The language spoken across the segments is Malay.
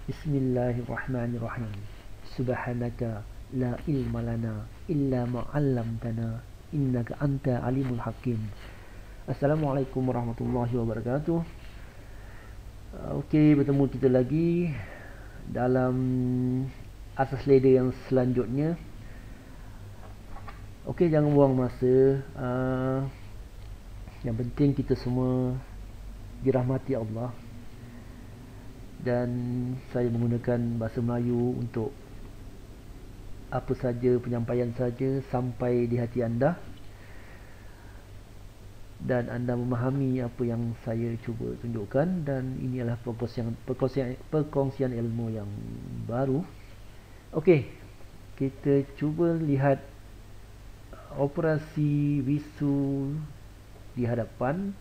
Bismillahirrahmanirrahim. Subhanaka la ilma lana illa ma 'allamtana innaka anta alimul hakim. Assalamualaikum warahmatullahi wabarakatuh. Okey, bertemu kita lagi dalam asas ladder yang selanjutnya. Okey, jangan buang masa. Yang penting kita semua dirahmati Allah. Dan saya menggunakan bahasa Melayu untuk apa saja penyampaian saja sampai di hati anda dan anda memahami apa yang saya cuba tunjukkan. Dan ini adalah perkongsian ilmu yang baru. Okey, kita cuba lihat operasi bisu di hadapan,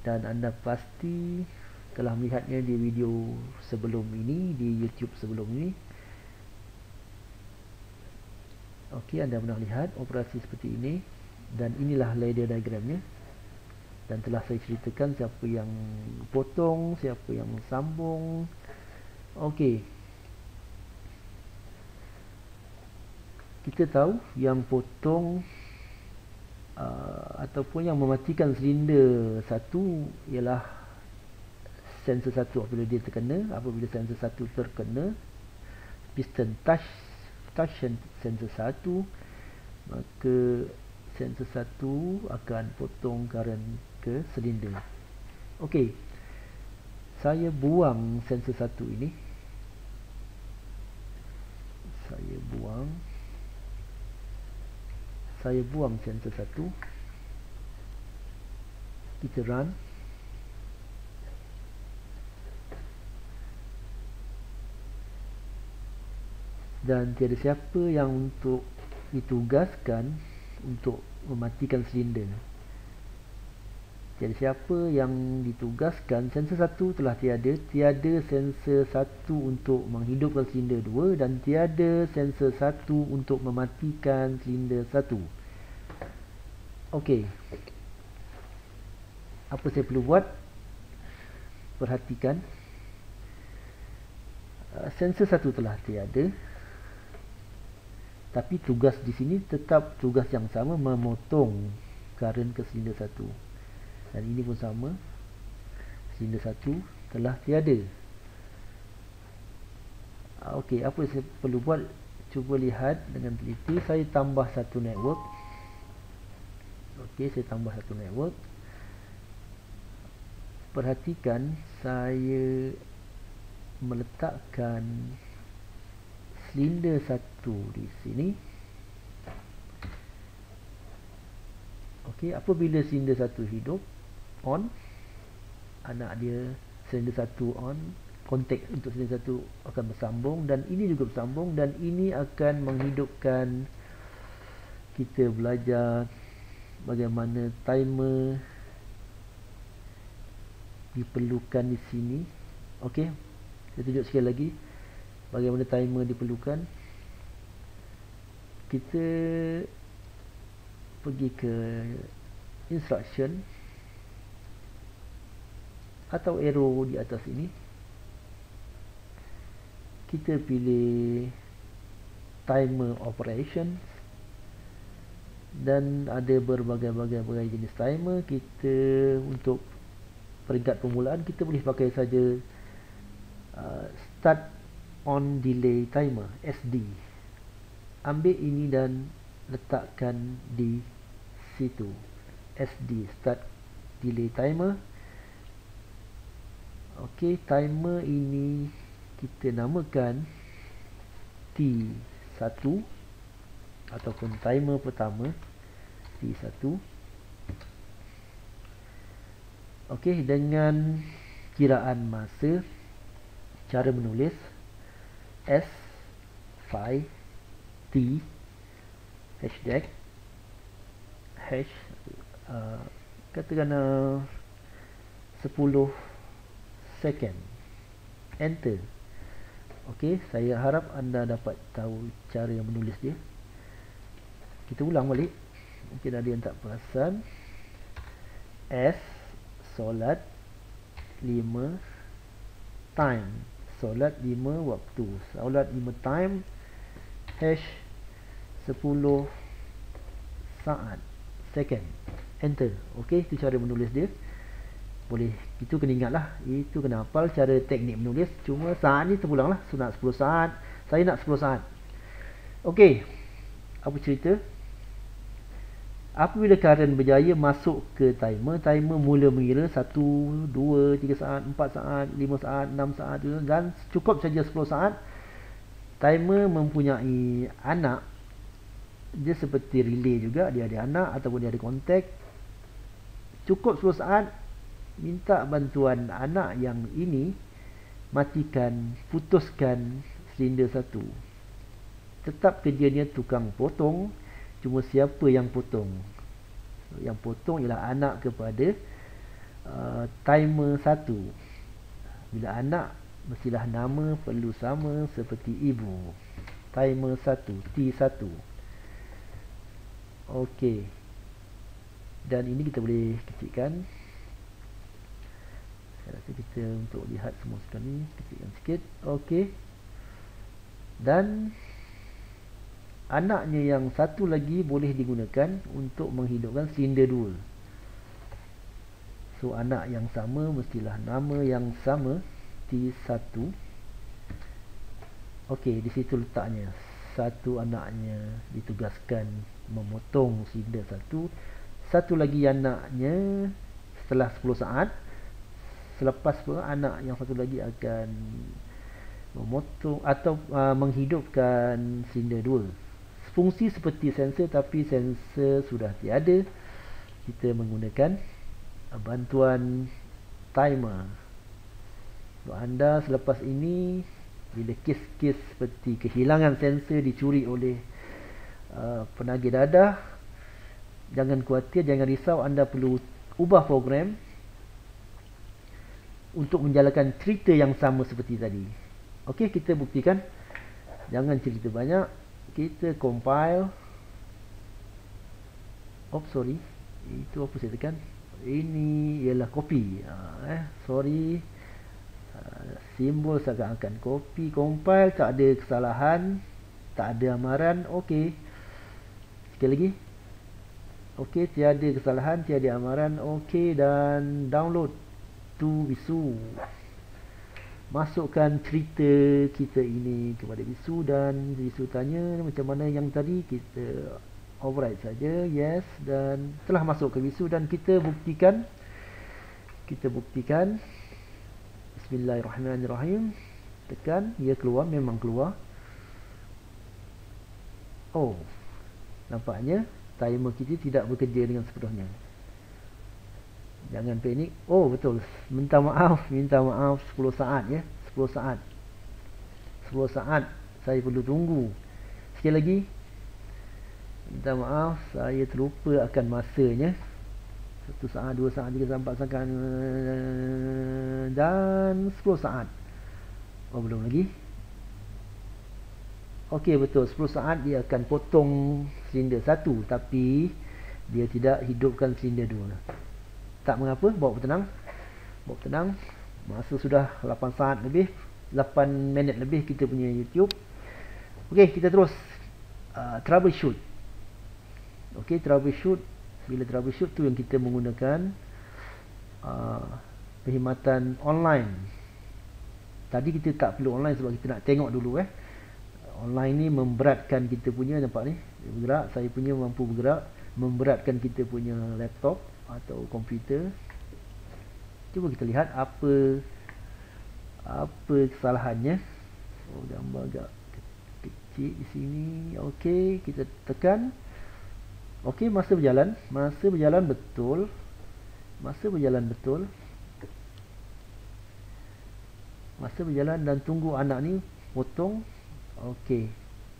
dan anda pasti telah melihatnya di video sebelum ini, di YouTube sebelum ini. Okey, anda pernah lihat operasi seperti ini, dan inilah ladder diagramnya. Dan telah saya ceritakan siapa yang potong, siapa yang sambung. Okey, kita tahu yang potong ataupun yang mematikan silinder satu ialah sensor satu. Apabila sensor satu terkena, piston touch sensor satu, maka sensor satu akan potong current ke silinder. Okey, saya buang sensor satu ini. Saya buang sensor satu. Kita run. Dan tiada siapa yang untuk ditugaskan untuk mematikan silinder. Tiada siapa yang ditugaskan. Sensor satu telah tiada. Tiada sensor satu untuk menghidupkan silinder 2, dan tiada sensor satu untuk mematikan silinder 1. Okey, apa saya perlu buat? Perhatikan, sensor satu telah tiada, tapi tugas di sini tetap tugas yang sama, memotong current ke silinder 1. Dan ini pun sama, silinder 1 telah tiada. Okey, apa saya perlu buat? Cuba lihat dengan teliti. Saya tambah satu network. Okey, saya tambah satu network. Perhatikan, saya meletakkan silinder 1 di sini. Okey, apabila silinder 1 hidup, on, anak dia silinder 1 on, kontak untuk silinder 1 akan bersambung, dan ini juga bersambung, dan ini akan menghidupkan. Kita belajar bagaimana timer diperlukan di sini. Okey, saya tunjuk sekali lagi bagaimana timer diperlukan. Kita pergi ke instruction atau arrow di atas ini. Kita pilih timer operations, dan ada berbagai jenis timer. Kita untuk peringkat permulaan kita boleh pakai saja start on delay timer, SD. Ambil ini dan letakkan di situ, SD, start delay timer. Okey, timer ini kita namakan T1 ataupun timer pertama, T1. Okey, dengan kiraan masa, cara menulis S5 T hashtag hash katakan 10 second, enter. Okey, saya harap anda dapat tahu cara yang menulis dia. Kita ulang balik, mungkin ada yang tak perasan. S solat 5 time solat 5 waktu, solat 5 time, hash 10 saat second, enter. Okey, itu cara menulis dia. Boleh, itu kena ingat lah, itu kena hafal cara teknik menulis. Cuma saat ni terpulang lah, so nak 10 saat, saya nak 10 saat. Okey, apa cerita? Apabila current berjaya masuk ke timer, timer mula mengira 1, 2, 3 saat, 4 saat, 5 saat, 6 saat, dan cukup saja 10 saat. Timer mempunyai anak, dia seperti relay juga, dia ada anak ataupun dia ada kontak. Cukup 10 saat, minta bantuan anak yang ini matikan, putuskan silinder 1. Tetap kerjanya tukang potong, cuma siapa yang potong? Yang potong ialah anak kepada timer 1. Bila anak, mestilah nama perlu sama seperti ibu. Timer 1, T1. Okey, dan ini kita boleh kecilkan. Saya rasa kita untuk lihat semua sekali, kecilkan sikit. Okey, dan anaknya yang satu lagi boleh digunakan untuk menghidupkan silinder 2. So anak yang sama mestilah nama yang sama, T1. Okey, di situ letaknya. Satu anaknya ditugaskan memotong silinder 1. Satu lagi anaknya setelah 10 saat, selepas 10 anak yang satu lagi akan memotong atau menghidupkan silinder 2. Fungsi seperti sensor, tapi sensor sudah tiada. Kita menggunakan bantuan timer. Untuk anda selepas ini, bila kes-kes seperti kehilangan sensor, dicuri oleh penagih dadah, jangan khawatir, jangan risau. Anda perlu ubah program untuk menjalankan cerita yang sama seperti tadi. Okey, kita buktikan. Jangan cerita banyak. Kita compile. Sorry, itu apa saya tekan? Ini ialah copy. Sorry, simbol seakan-akan copy. Compile, tak ada kesalahan, tak ada amaran. Okey, sekali lagi. Okey, tiada kesalahan, tiada amaran. Okey, dan download to Visu. Masukkan cerita kita ini kepada Visu, dan Visu tanya macam mana yang tadi. Kita override saja, yes, dan telah masuk ke Visu. Dan kita buktikan. Bismillahirrahmanirrahim. Tekan, ia keluar, memang keluar. Oh, nampaknya timer kita tidak bekerja dengan sepenuhnya. Jangan panik. Oh, betul. Minta maaf 10 saat ya. 10 saat. 10 saat saya perlu tunggu. Sekali lagi, minta maaf, saya terlupa akan masanya. 1 saat, 2 saat, 3 saat, 4 saat, dan 10 saat. Oh, belum lagi. Okey, betul. 10 saat dia akan potong silinder 1, tapi dia tidak hidupkan silinder 2. Tak mengapa, bawa bertenang. Masa sudah 8 saat lebih, 8 minit lebih kita punya YouTube. Okey, kita terus troubleshoot. Okey, troubleshoot. Bila troubleshoot tu yang kita menggunakan perkhidmatan online. Tadi kita tak perlu online sebab kita nak tengok dulu. Online ni memberatkan kita punya, nampak ni dia bergerak. Saya punya mampu bergerak, memberatkan kita punya laptop atau komputer. Cuba kita lihat apa kesalahannya. Oh, gambar agak kecil di sini. Okey, kita tekan. Okey, masa berjalan betul. Masa berjalan dan tunggu anak ni potong. Okey,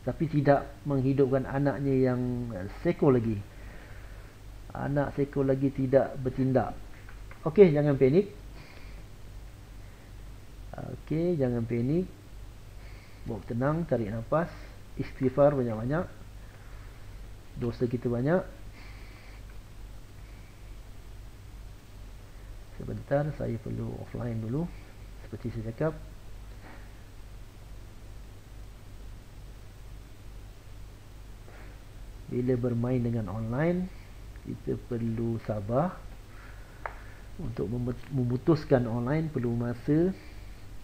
tapi tidak menghidupkan anaknya yang seko lagi. Anak seko lagi tidak bertindak. Okey, jangan panik. Bawa tenang, tarik nafas, istighfar banyak-banyak. Dosa kita banyak. Sebentar, saya perlu offline dulu. Seperti saya cakap, Bila bermain dengan online, kita perlu sabar. Untuk memutuskan online perlu masa.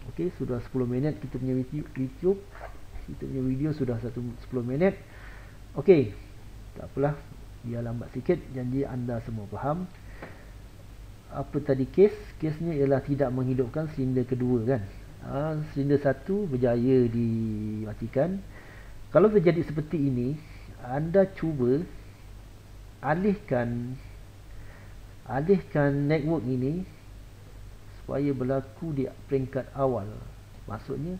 Okey, sudah 10 minit kita punya YouTube. Kita punya video sudah 10 minit. Okey, tak apalah, biar lambat sikit. Janji anda semua faham. Apa tadi kesnya ialah tidak menghidupkan silinder kedua kan. Silinder satu berjaya dimatikan. Kalau terjadi seperti ini, anda cuba alihkan network ini supaya berlaku di peringkat awal. Maksudnya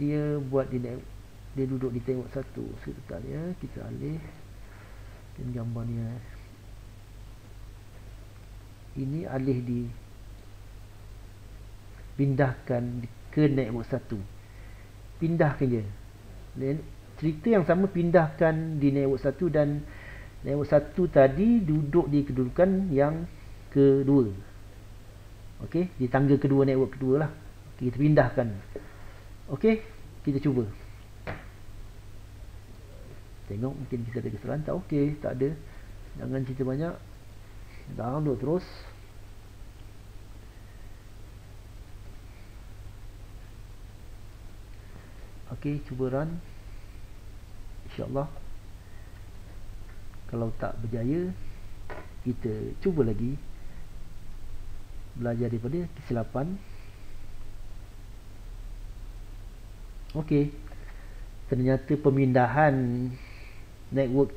dia buat dia duduk di network satu. Sebentar ya, kita alih dan gambarnya ini alih di pindahkan ke network satu. Pindahkan je. Cerita yang sama pindahkan di network satu, dan network satu tadi duduk di kedudukan yang kedua. Okey, di tangga kedua, network kedua lah. Okay, kita pindahkan. Okey, kita cuba. Tengok mungkin kita ada kesalahan. Tak okey, tak ada. Jangan cerita banyak. Download terus. Okey, cuba run. InsyaAllah. Kalau tak berjaya, kita cuba lagi. Belajar daripada kesilapan. Okey, ternyata pemindahan network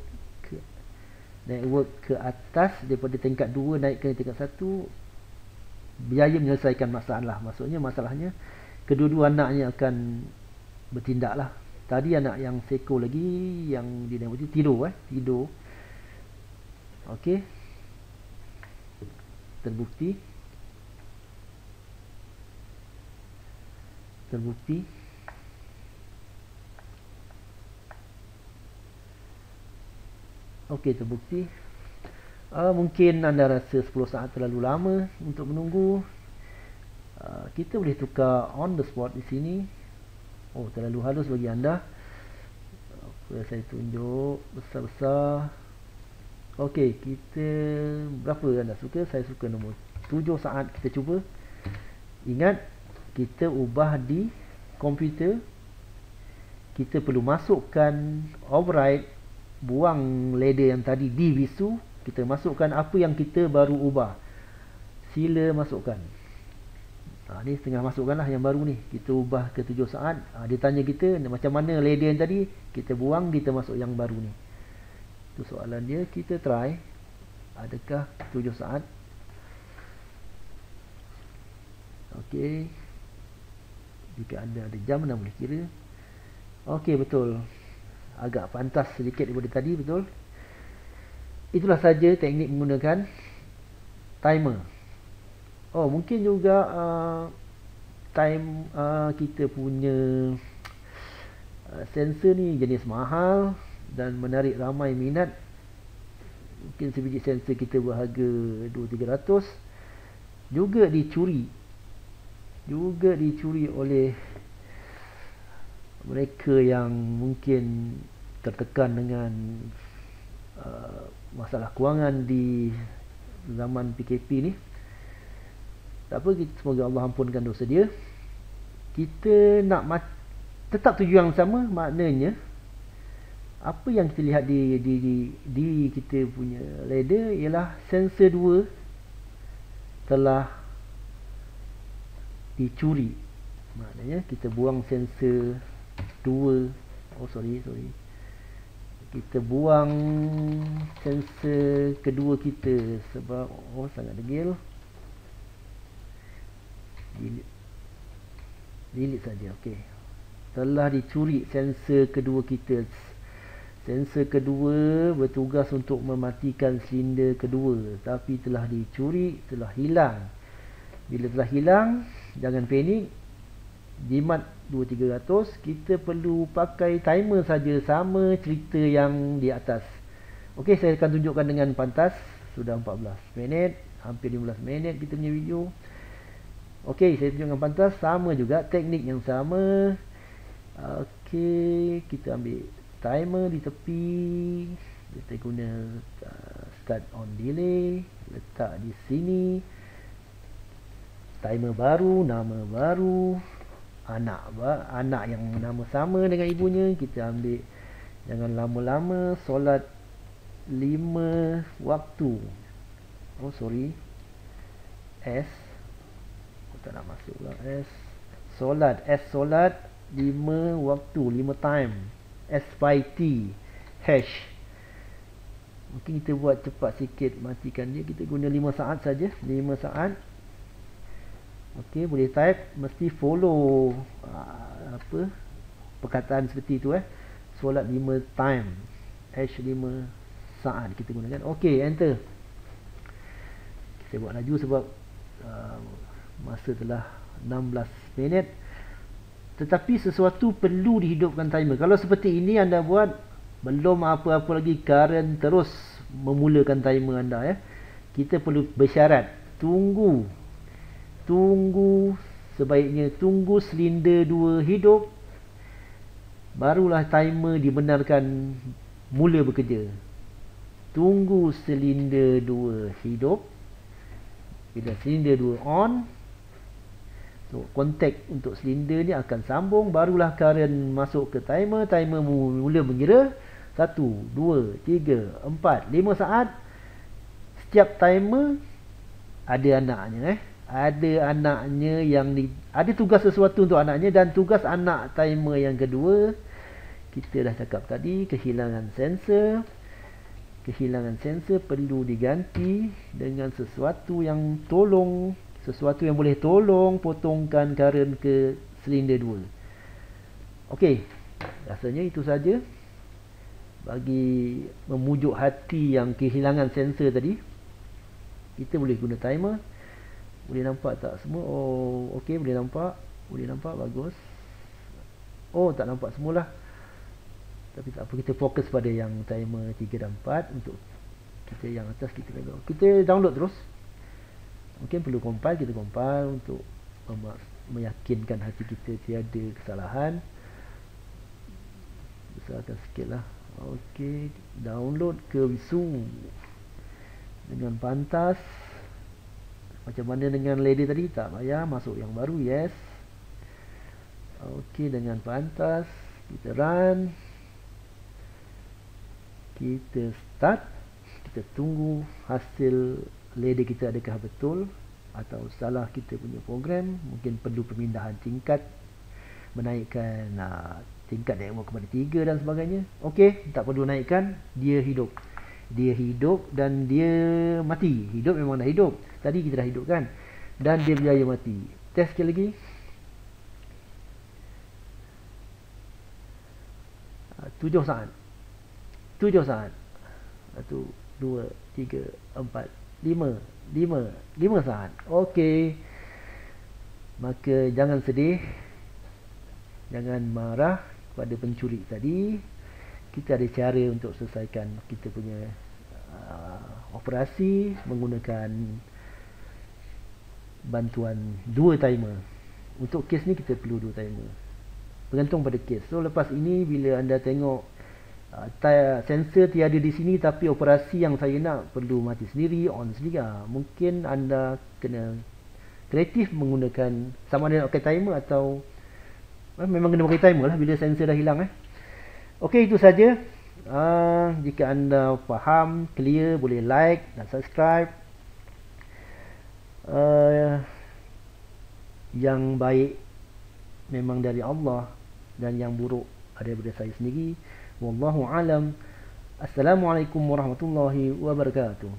ke atas daripada tingkat 2 naik ke tingkat 1 berjaya menyelesaikan masalah. Maksudnya masalahnya kedua-dua anaknya akan bertindak lah. Tadi anak yang seko lagi, yang di network tidur tidur. Okey, terbukti. Okey, terbukti. Mungkin anda rasa 10 saat terlalu lama untuk menunggu. Kita boleh tukar on the spot di sini. Terlalu halus bagi anda. Saya tunjuk besar-besar. Okey, kita berapa anda suka? Saya suka nombor 7 saat. Kita cuba. Ingat, kita ubah di komputer. Kita perlu masukkan override, buang ladder yang tadi di visu. Kita masukkan apa yang kita baru ubah. Sila masukkan. Ni setengah masukkan lah yang baru ni. Kita ubah ke 7 saat. Dia tanya kita macam mana ladder yang tadi. Kita buang, kita masuk yang baru ni. Itu soalan dia. Kita try. Adakah 7 saat? Okey. Jika anda ada jam, anda boleh kira. Okey, betul. Agak pantas sedikit daripada tadi, betul. Itulah saja teknik menggunakan timer. Mungkin juga kita punya sensor ni jenis mahal dan menarik ramai minat. Mungkin sebiji sensor kita berharga 200-300 juga dicuri oleh mereka yang mungkin tertekan dengan masalah kewangan di zaman PKP ni. Tak apa, semoga Allah ampunkan dosa dia. Kita nak tetap tujuan yang sama. Maknanya apa yang kita lihat di kita punya ladder ialah sensor 2 telah dicuri. Maknanya kita buang sensor 2. Kita buang sensor kedua kita sebab sangat degil. Delete saja. Okey, telah dicuri sensor kedua kita. Sensor kedua bertugas untuk mematikan silinder kedua, tapi telah dicuri, telah hilang. Bila telah hilang, jangan panik. Jimat 2-300. Kita perlu pakai timer saja, sama cerita yang di atas. Okey, saya akan tunjukkan dengan pantas. Sudah 14 minit, hampir 15 minit kita punya video. Okey, saya tunjukkan pantas. Sama juga, teknik yang sama. Okey, kita ambil timer di tepi. Kita guna start on delay, letak di sini. Timer baru, nama baru, anak yang nama sama dengan ibunya. Kita ambil, jangan lama-lama. Solat 5 waktu. Oh sorry, S tak nak masuk lah. Solat 5 waktu, 5 time. S by T hash. Mungkin kita buat cepat sikit, matikan dia. Kita guna 5 saat saja, 5 saat. Okey, boleh type. Mesti follow perkataan seperti itu. Solat 5 time, hash 5 saat kita gunakan. Okey, enter. Saya buat laju sebab masa telah 16 minit. Tetapi sesuatu perlu dihidupkan timer. Kalau seperti ini anda buat, belum apa-apa lagi, current terus memulakan timer anda. Kita perlu bersyarat, tunggu sebaiknya tunggu silinder 2 hidup, barulah timer dibenarkan mula bekerja. Tunggu silinder 2 hidup. Bila silinder 2 on, kontak untuk silinder ni akan sambung, barulah current masuk ke timer. Timer mula mengira 1, 2, 3, 4, 5 saat. Setiap timer ada anaknya. Ada anaknya yang ada tugas sesuatu untuk anaknya. Dan tugas anak timer yang kedua, kita dah cakap tadi, kehilangan sensor. Kehilangan sensor perlu diganti dengan sesuatu yang boleh tolong potongkan current ke silinder 2. Okey, rasanya itu saja bagi memujuk hati yang kehilangan sensor tadi. Kita boleh guna timer. Boleh nampak tak semua? Oh, okey, boleh nampak, bagus. Oh, tak nampak semualah. Tapi tak apa, kita fokus pada yang timer 3 dan 4. Untuk kita yang atas kita download terus. Mungkin perlu compile, kita compile untuk meyakinkan hati kita tiada kesalahan. Besarkan sikit lah. Okey, download ke Wisu dengan pantas. Macam mana dengan ladder tadi? Tak payah, masuk yang baru, yes. Okey, dengan pantas. Kita run. Kita start. Kita tunggu hasil ladder kita adakah betul atau salah kita punya program. Mungkin perlu pemindahan tingkat, menaikkan tingkat network kepada 3 dan sebagainya. Okey, tak perlu naikkan. Dia hidup dan dia mati. Hidup memang dah hidup, tadi kita dah hidupkan. Dan dia berjaya mati. Test sekali lagi. 7 saat. 1, 2, 3, 4, 5 saat. Okey. Maka jangan sedih, jangan marah pada pencuri tadi. Kita ada cara untuk selesaikan kita punya operasi menggunakan bantuan 2 timer. Untuk kes ni kita perlu 2 timer, bergantung pada kes. So lepas ini, bila anda tengok sensor tiada di sini, tapi operasi yang saya nak perlu mati sendiri, on sendiri, mungkin anda kena kreatif menggunakan, sama ada nak pakai timer atau memang kena pakai timer lah bila sensor dah hilang. Okey, itu saja. Jika anda faham, clear, boleh like dan subscribe. Yang baik memang dari Allah dan yang buruk ada daripada saya sendiri. Wallahu alam. Assalamualaikum warahmatullahi wabarakatuh.